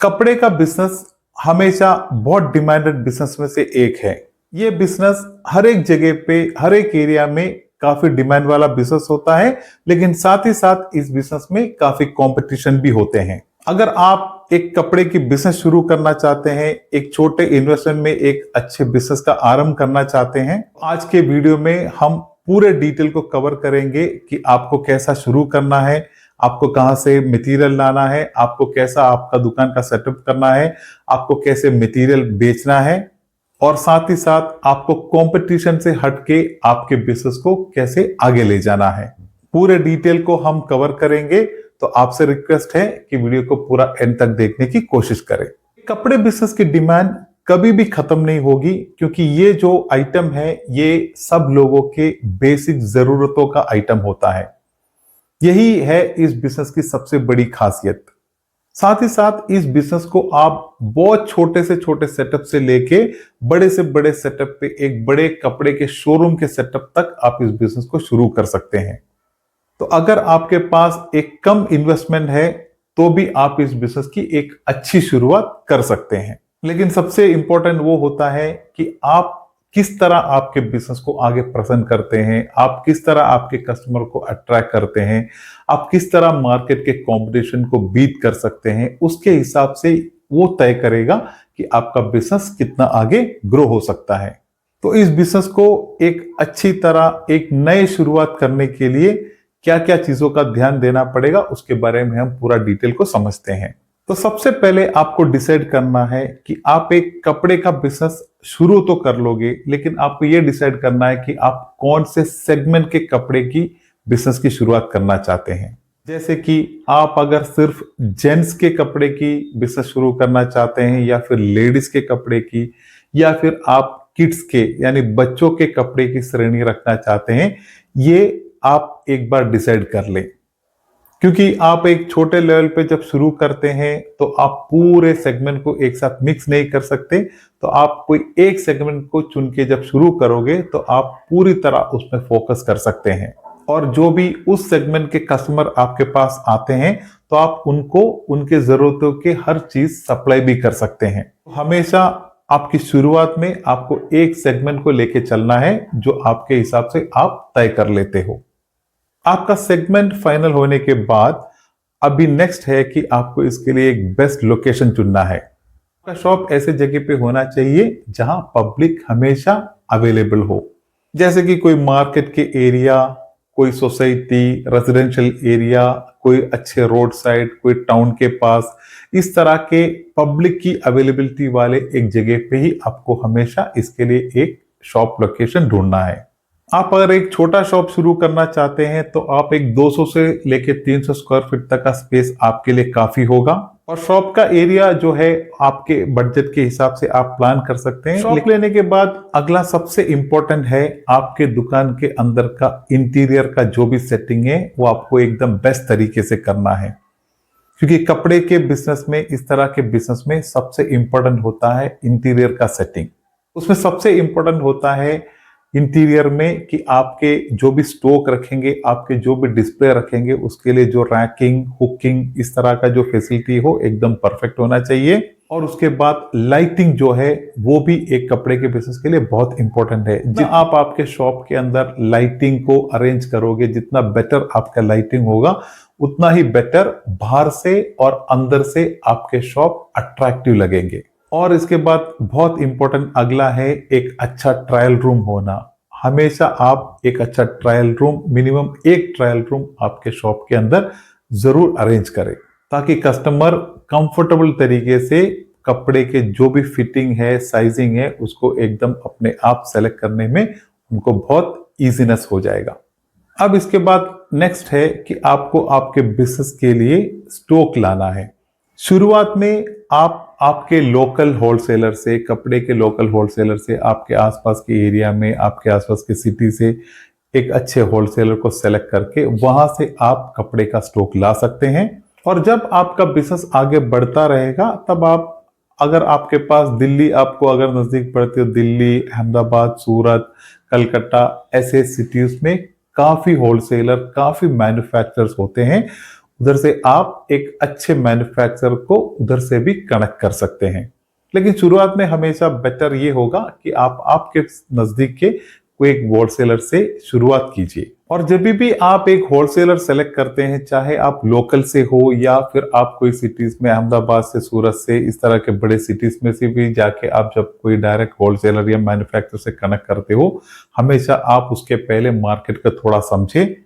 कपड़े का बिजनेस हमेशा बहुत डिमांडेड बिजनेस में से एक है। ये बिजनेस हर एक जगह पे, हर एक एरिया में काफी डिमांड वाला बिजनेस होता है, लेकिन साथ ही साथ इस बिजनेस में काफी कंपटीशन भी होते हैं। अगर आप एक कपड़े की बिजनेस शुरू करना चाहते हैं, एक छोटे इन्वेस्टमेंट में एक अच्छे बिजनेस का आरंभ करना चाहते हैं, आज के वीडियो में हम पूरे डिटेल को कवर करेंगे कि आपको कैसा शुरू करना है, आपको कहां से मटेरियल लाना है, आपको कैसा आपका दुकान का सेटअप करना है, आपको कैसे मटेरियल बेचना है और साथ ही साथ आपको कंपटीशन से हटके आपके बिजनेस को कैसे आगे ले जाना है। पूरे डिटेल को हम कवर करेंगे, तो आपसे रिक्वेस्ट है कि वीडियो को पूरा एंड तक देखने की कोशिश करें। कपड़े बिजनेस की डिमांड कभी भी खत्म नहीं होगी, क्योंकि ये जो आइटम है ये सब लोगों के बेसिक जरूरतों का आइटम होता है। यही है इस बिजनेस की सबसे बड़ी खासियत। साथ ही साथ इस बिजनेस को आप बहुत छोटे से छोटे सेटअप से लेके बड़े से बड़े सेटअप पे, एक बड़े कपड़े के शोरूम के सेटअप तक आप इस बिजनेस को शुरू कर सकते हैं। तो अगर आपके पास एक कम इन्वेस्टमेंट है तो भी आप इस बिजनेस की एक अच्छी शुरुआत कर सकते हैं। लेकिन सबसे इंपॉर्टेंट वो होता है कि आप किस तरह आपके बिजनेस को आगे प्रेजेंट करते हैं, आप किस तरह आपके कस्टमर को अट्रैक्ट करते हैं, आप किस तरह मार्केट के कंपटीशन को बीट कर सकते हैं। उसके हिसाब से वो तय करेगा कि आपका बिजनेस कितना आगे ग्रो हो सकता है। तो इस बिजनेस को एक अच्छी तरह, एक नए शुरुआत करने के लिए क्या क्या चीजों का ध्यान देना पड़ेगा, उसके बारे में हम पूरा डिटेल को समझते हैं। तो सबसे पहले आपको डिसाइड करना है कि आप एक कपड़े का बिजनेस शुरू तो कर लोगे, लेकिन आपको यह डिसाइड करना है कि आप कौन से सेगमेंट के कपड़े की बिजनेस की शुरुआत करना चाहते हैं। जैसे कि आप अगर सिर्फ जेंट्स के कपड़े की बिजनेस शुरू करना चाहते हैं, या फिर लेडीज के कपड़े की, या फिर आप किड्स के यानी बच्चों के कपड़े की श्रेणी रखना चाहते हैं, ये आप एक बार डिसाइड कर लें। क्योंकि आप एक छोटे लेवल पे जब शुरू करते हैं तो आप पूरे सेगमेंट को एक साथ मिक्स नहीं कर सकते। तो आप कोई एक सेगमेंट को चुन के जब शुरू करोगे तो आप पूरी तरह उसमें फोकस कर सकते हैं, और जो भी उस सेगमेंट के कस्टमर आपके पास आते हैं तो आप उनको उनके जरूरतों के हर चीज सप्लाई भी कर सकते हैं। हमेशा आपकी शुरुआत में आपको एक सेगमेंट को लेके चलना है जो आपके हिसाब से आप तय कर लेते हो। आपका सेगमेंट फाइनल होने के बाद अभी नेक्स्ट है कि आपको इसके लिए एक बेस्ट लोकेशन चुनना है। आपका शॉप ऐसे जगह पे होना चाहिए जहां पब्लिक हमेशा अवेलेबल हो, जैसे कि कोई मार्केट के एरिया, कोई सोसाइटी, रेजिडेंशियल एरिया, कोई अच्छे रोड साइड, कोई टाउन के पास। इस तरह के पब्लिक की अवेलेबिलिटी वाले एक जगह पे ही आपको हमेशा इसके लिए एक शॉप लोकेशन ढूंढना है। आप अगर एक छोटा शॉप शुरू करना चाहते हैं तो आप एक 200 से लेके 300 स्क्वायर फीट तक का स्पेस आपके लिए काफी होगा, और शॉप का एरिया जो है आपके बजट के हिसाब से आप प्लान कर सकते हैं। शॉप लेने के बाद अगला सबसे इंपॉर्टेंट है आपके दुकान के अंदर का इंटीरियर का जो भी सेटिंग है वो आपको एकदम बेस्ट तरीके से करना है। क्योंकि कपड़े के बिजनेस में, इस तरह के बिजनेस में सबसे इंपॉर्टेंट होता है इंटीरियर का सेटिंग। उसमें सबसे इंपॉर्टेंट होता है इंटीरियर में कि आपके जो भी स्टॉक रखेंगे, आपके जो भी डिस्प्ले रखेंगे, उसके लिए जो रैकिंग, हुकिंग, इस तरह का जो फैसिलिटी हो एकदम परफेक्ट होना चाहिए। और उसके बाद लाइटिंग जो है वो भी एक कपड़े के बिजनेस के लिए बहुत इंपॉर्टेंट है। जितना आप आपके शॉप के अंदर लाइटिंग को अरेंज करोगे, जितना बेटर आपका लाइटिंग होगा, उतना ही बेटर बाहर से और अंदर से आपके शॉप अट्रैक्टिव लगेंगे। और इसके बाद बहुत इंपॉर्टेंट अगला है एक अच्छा ट्रायल रूम होना। हमेशा आप एक अच्छा ट्रायल रूम, मिनिमम एक ट्रायल रूम आपके शॉप के अंदर जरूर अरेंज करें, ताकि कस्टमर कंफर्टेबल तरीके से कपड़े के जो भी फिटिंग है, साइजिंग है, उसको एकदम अपने आप सेलेक्ट करने में उनको बहुत इजीनेस हो जाएगा। अब इसके बाद नेक्स्ट है कि आपको आपके बिजनेस के लिए स्टॉक लाना है। शुरुआत में आप आपके लोकल होलसेलर से, कपड़े के लोकल होलसेलर से, आपके आसपास के एरिया में, आपके आसपास के सिटी से एक अच्छे होलसेलर को सेलेक्ट करके वहां से आप कपड़े का स्टॉक ला सकते हैं। और जब आपका बिजनेस आगे बढ़ता रहेगा तब आप, अगर आपके पास दिल्ली आपको अगर नजदीक पड़ती हो, दिल्ली, अहमदाबाद, सूरत, कलकत्ता, ऐसे सिटीज में काफी होलसेलर, काफी मैन्युफैक्चरर्स होते हैं। उधर से आप एक अच्छे मैन्युफैक्चरर को उधर से भी कनेक्ट कर सकते हैं। लेकिन शुरुआत में हमेशा बेटर ये होगा कि आप आपके नजदीक के कोई एक होलसेलर से शुरुआत कीजिए। और जब भी आप एक होलसेलर सेलेक्ट करते हैं, चाहे आप लोकल से हो या फिर आप कोई सिटीज में अहमदाबाद से, सूरत से, इस तरह के बड़े सिटीज में से भी जाके आप जब कोई डायरेक्ट होलसेलर या मैन्युफैक्चरर से कनेक्ट करते हो, हमेशा आप उसके पहले मार्केट का थोड़ा समझे।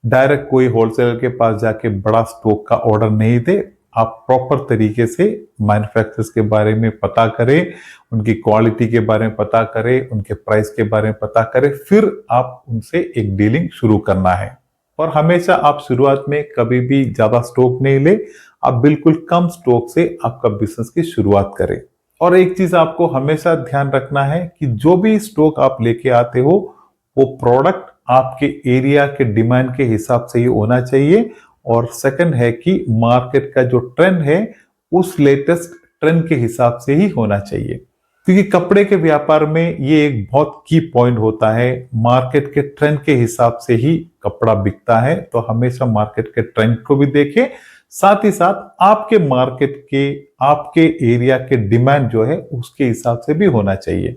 डायरेक्ट कोई होलसेलर के पास जाके बड़ा स्टॉक का ऑर्डर नहीं दे। आप प्रॉपर तरीके से मैन्युफैक्चरर्स के बारे में पता करें, उनकी क्वालिटी के बारे में पता करें, उनके प्राइस के बारे में पता करें, फिर आप उनसे एक डीलिंग शुरू करना है। और हमेशा आप शुरुआत में कभी भी ज्यादा स्टॉक नहीं ले, आप बिल्कुल कम स्टॉक से आपका बिजनेस की शुरुआत करें। और एक चीज आपको हमेशा ध्यान रखना है कि जो भी स्टॉक आप लेके आते हो, वो प्रोडक्ट आपके एरिया के डिमांड के हिसाब से ही होना चाहिए। और सेकंड है कि मार्केट का जो ट्रेंड है, उस लेटेस्ट ट्रेंड के हिसाब से ही होना चाहिए। क्योंकि कपड़े के व्यापार में ये एक बहुत की पॉइंट होता है, मार्केट के ट्रेंड के हिसाब से ही कपड़ा बिकता है। तो हमेशा मार्केट के ट्रेंड को भी देखें, साथ ही साथ आपके मार्केट के, आपके एरिया के डिमांड जो है उसके हिसाब से भी होना चाहिए।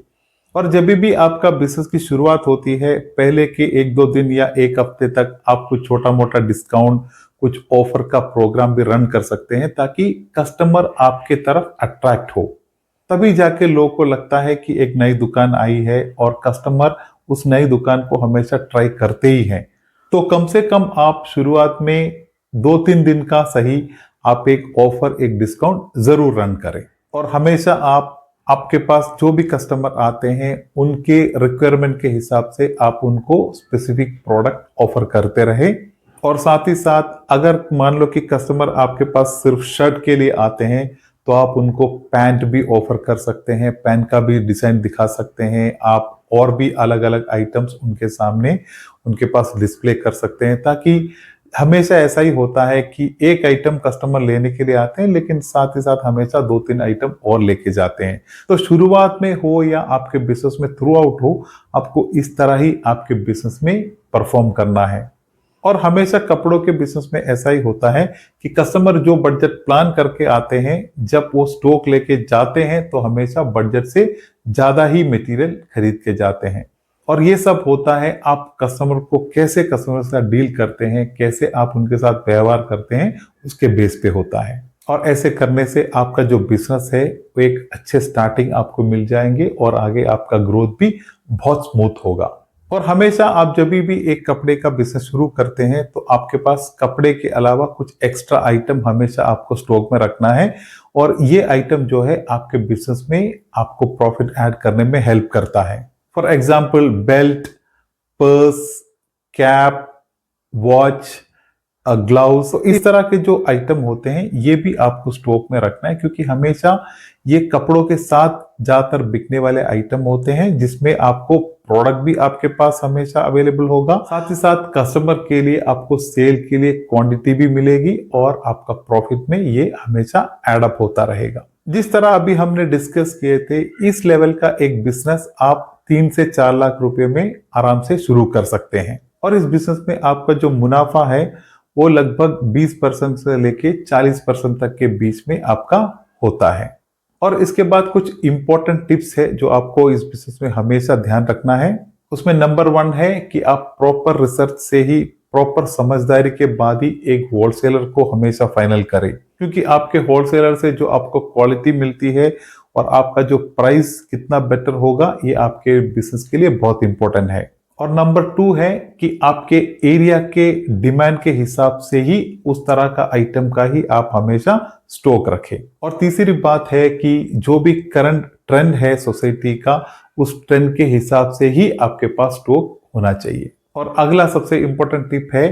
और जब भी आपका बिजनेस की शुरुआत होती है, पहले के 1-2 दिन या 1 हफ्ते तक आप कुछ छोटा मोटा डिस्काउंट, कुछ ऑफर का प्रोग्राम भी रन कर सकते हैं, ताकि कस्टमर आपके तरफ अट्रैक्ट हो। तभी जाके लोगों को लगता है कि एक नई दुकान आई है, और कस्टमर उस नई दुकान को हमेशा ट्राई करते ही हैं। तो कम से कम आप शुरुआत में 2-3 दिन का सही आप एक ऑफर, एक डिस्काउंट जरूर रन करें। और हमेशा आपके पास जो भी कस्टमर आते हैं, उनके रिक्वायरमेंट के हिसाब से आप उनको स्पेसिफिक प्रोडक्ट ऑफर करते रहे। और साथ ही साथ अगर मान लो कि कस्टमर आपके पास सिर्फ शर्ट के लिए आते हैं, तो आप उनको पैंट भी ऑफर कर सकते हैं, पैंट का भी डिजाइन दिखा सकते हैं आप, और भी अलग अलग आइटम्स उनके सामने, उनके पास डिस्प्ले कर सकते हैं। ताकि हमेशा ऐसा ही होता है कि एक आइटम कस्टमर लेने के लिए आते हैं, लेकिन साथ ही साथ हमेशा 2-3 आइटम और लेके जाते हैं। तो शुरुआत में हो या आपके बिजनेस में थ्रू आउट हो, आपको इस तरह ही आपके बिजनेस में परफॉर्म करना है। और हमेशा कपड़ों के बिजनेस में ऐसा ही होता है कि कस्टमर जो बजट प्लान करके आते हैं, जब वो स्टॉक लेके जाते हैं तो हमेशा बजट से ज्यादा ही मटेरियल खरीद के जाते हैं। और ये सब होता है, आप कस्टमर को कैसे कस्टमर से डील करते हैं, कैसे आप उनके साथ व्यवहार करते हैं, उसके बेस पे होता है। और ऐसे करने से आपका जो बिजनेस है वो एक अच्छे स्टार्टिंग आपको मिल जाएंगे, और आगे आपका ग्रोथ भी बहुत स्मूथ होगा। और हमेशा आप जब भी एक कपड़े का बिजनेस शुरू करते हैं, तो आपके पास कपड़े के अलावा कुछ एक्स्ट्रा आइटम हमेशा आपको स्टॉक में रखना है। और ये आइटम जो है आपके बिजनेस में आपको प्रॉफिट ऐड करने में हेल्प करता है। For example belt, purse, cap, watch, gloves, तो इस तरह के जो आइटम होते हैं, ये भी आपको स्टॉक में रखना है। क्योंकि हमेशा ये कपड़ों के साथ ज्यादातर बिकने वाले आइटम होते हैं, जिसमें आपको प्रोडक्ट भी आपके पास हमेशा अवेलेबल होगा, साथ ही साथ कस्टमर के लिए आपको सेल के लिए क्वांटिटी भी मिलेगी, और आपका प्रॉफिट में ये हमेशा एड अप होता रहेगा। जिस तरह अभी हमने डिस्कस किए थे, इस लेवल का एक बिजनेस आप 3 से 4 लाख रुपए में आराम से शुरू कर सकते हैं। और इस बिजनेस में आपका जो मुनाफा है वो लगभग 20% से लेके 40% तक के बीच में आपका होता है। और इसके बाद कुछ इंपॉर्टेंट टिप्स है जो आपको इस बिजनेस में हमेशा ध्यान रखना है। उसमें नंबर 1 है कि आप प्रॉपर रिसर्च से ही, प्रॉपर समझदारी के बाद ही एक होलसेलर को हमेशा फाइनल करें। क्योंकि आपके होलसेलर से जो आपको क्वालिटी मिलती है और आपका जो प्राइस कितना बेटर होगा, ये आपके बिजनेस के लिए बहुत इंपॉर्टेंट है। और नंबर 2 है कि आपके एरिया के डिमांड के हिसाब से ही उस तरह का आइटम का ही आप हमेशा स्टॉक रखें। और तीसरी बात है कि जो भी करंट ट्रेंड है सोसाइटी का, उस ट्रेंड के हिसाब से ही आपके पास स्टॉक होना चाहिए। और अगला सबसे इंपॉर्टेंट टिप है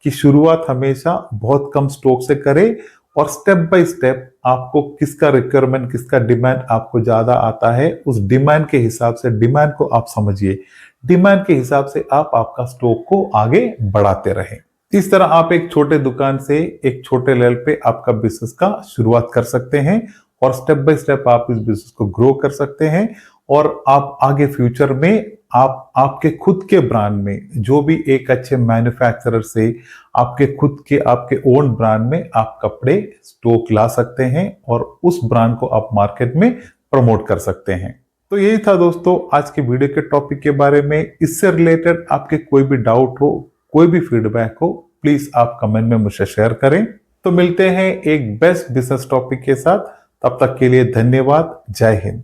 कि शुरुआत हमेशा बहुत कम स्टॉक से करें, और स्टेप बाय स्टेप आपको किसका रिक्वायरमेंट, किसका डिमांड आपको ज्यादा आता है, उस डिमांड के हिसाब से डिमांड को आप समझिए, डिमांड के हिसाब से आप आपका स्टॉक को आगे बढ़ाते रहें। इस तरह आप एक छोटे दुकान से एक छोटे लेवल पे आपका बिजनेस का शुरुआत कर सकते हैं, और स्टेप बाय स्टेप आप इस बिजनेस को ग्रो कर सकते हैं, और आप आगे फ्यूचर में आप आपके खुद के ब्रांड में जो भी एक अच्छे मैन्युफैक्चरर से आपके ओन ब्रांड में आप कपड़े स्टॉक ला सकते हैं और उस ब्रांड को आप मार्केट में प्रमोट कर सकते हैं। तो यही था दोस्तों आज के वीडियो के टॉपिक के बारे में। इससे रिलेटेड आपके कोई भी डाउट हो, कोई भी फीडबैक हो, प्लीज आप कमेंट में मुझसे शेयर करें। तो मिलते हैं एक बेस्ट बिजनेस टॉपिक के साथ। तब तक के लिए धन्यवाद। जय हिंद।